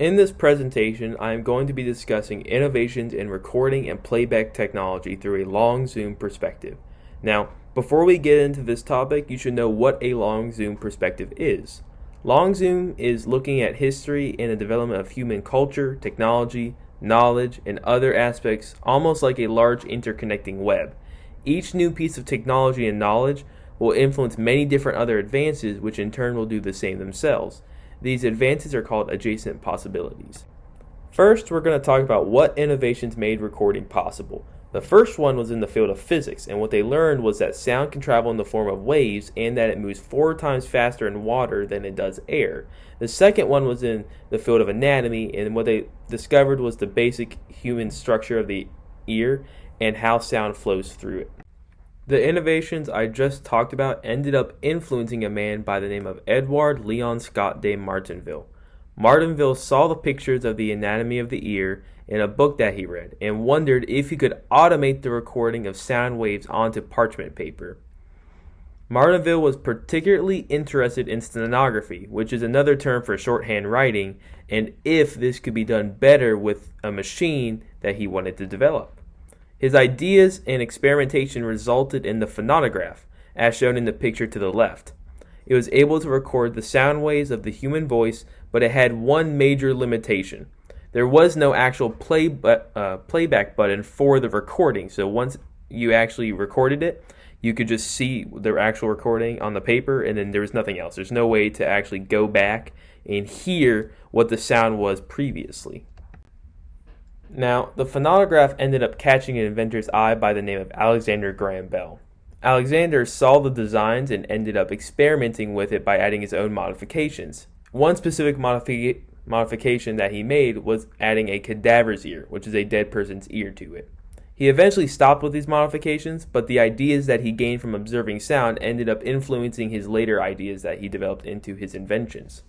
In this presentation, I am going to be discussing innovations in recording and playback technology through a long zoom perspective. Now, before we get into this topic, you should know what a long zoom perspective is. Long zoom is looking at history and the development of human culture, technology, knowledge, and other aspects almost like a large interconnecting web. Each new piece of technology and knowledge will influence many different other advances, which in turn will do the same themselves. These advances are called adjacent possibilities. First, we're going to talk about what innovations made recording possible. The first one was in the field of physics, and what they learned was that sound can travel in the form of waves and that it moves 4 times faster in water than it does air. The second one was in the field of anatomy, and what they discovered was the basic human structure of the ear and how sound flows through it. The innovations I just talked about ended up influencing a man by the name of Edward Leon Scott de Martinville. Martinville saw the pictures of the anatomy of the ear in a book that he read and wondered if he could automate the recording of sound waves onto parchment paper. Martinville was particularly interested in stenography, which is another term for shorthand writing, and if this could be done better with a machine that he wanted to develop. His ideas and experimentation resulted in the phonograph, as shown in the picture to the left. It was able to record the sound waves of the human voice, but it had one major limitation. There was no actual playback button for the recording, so once you actually recorded it, you could just see the actual recording on the paper, and then there was nothing else. There's no way to actually go back and hear what the sound was previously. Now, the phonograph ended up catching an inventor's eye by the name of Alexander Graham Bell. Alexander saw the designs and ended up experimenting with it by adding his own modifications. One specific modification that he made was adding a cadaver's ear, which is a dead person's ear, to it. He eventually stopped with these modifications, but the ideas that he gained from observing sound ended up influencing his later ideas that he developed into his inventions.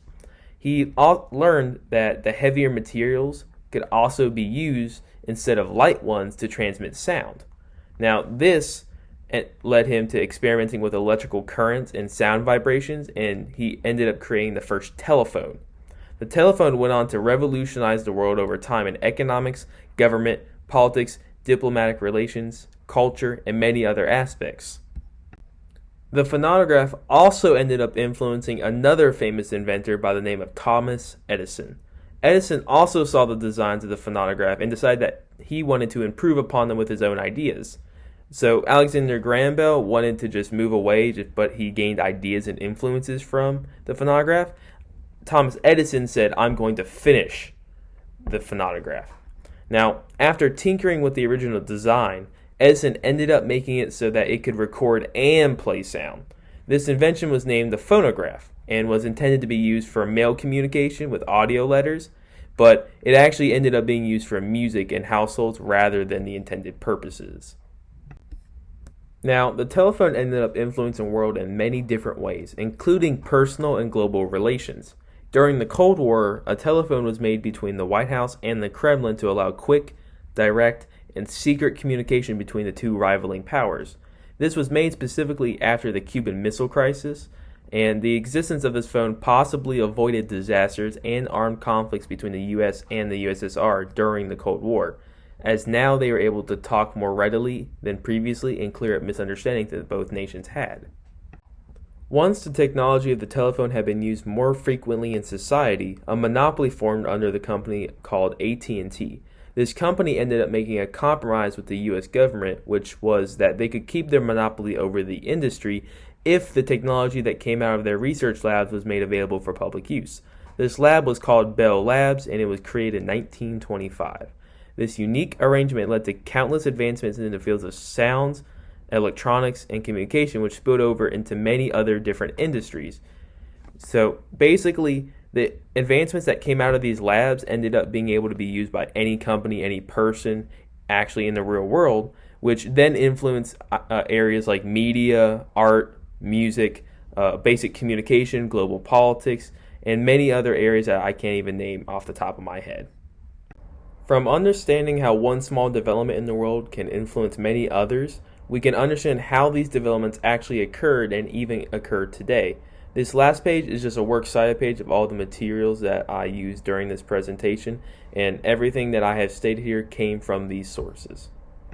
He learned that the heavier materials could also be used instead of light ones to transmit sound. Now, this led him to experimenting with electrical currents and sound vibrations, and he ended up creating the first telephone. The telephone went on to revolutionize the world over time in economics, government, politics, diplomatic relations, culture, and many other aspects. The phonograph also ended up influencing another famous inventor by the name of Thomas Edison. Edison also saw the designs of the phonograph and decided that he wanted to improve upon them with his own ideas. So Alexander Graham Bell wanted to just move away, but he gained ideas and influences from the phonograph. Thomas Edison said, "I'm going to finish the phonograph." Now, after tinkering with the original design, Edison ended up making it so that it could record and play sound. This invention was named the phonograph and was intended to be used for mail communication with audio letters, but it actually ended up being used for music in households rather than the intended purposes. Now, the telephone ended up influencing the world in many different ways, including personal and global relations. During the Cold War, a telephone was made between the White House and the Kremlin to allow quick, direct, and secret communication between the two rivaling powers. This was made specifically after the Cuban Missile Crisis, and the existence of this phone possibly avoided disasters and armed conflicts between the US and the USSR during the Cold War, as now they were able to talk more readily than previously and clear up misunderstandings that both nations had. Once the technology of the telephone had been used more frequently in society, a monopoly formed under the company called AT&T. This company ended up making a compromise with the US government, which was that they could keep their monopoly over the industry if the technology that came out of their research labs was made available for public use. This lab was called Bell Labs, and it was created in 1925. This unique arrangement led to countless advancements in the fields of sounds, electronics, and communication, which spilled over into many other different industries. So basically, the advancements that came out of these labs ended up being able to be used by any company, any person actually in the real world, which then influenced areas like media, art, music, basic communication, global politics, and many other areas that I can't even name off the top of my head. From understanding how one small development in the world can influence many others, we can understand how these developments actually occurred and even occur today. This last page is just a works cited page of all the materials that I used during this presentation, and everything that I have stated here came from these sources.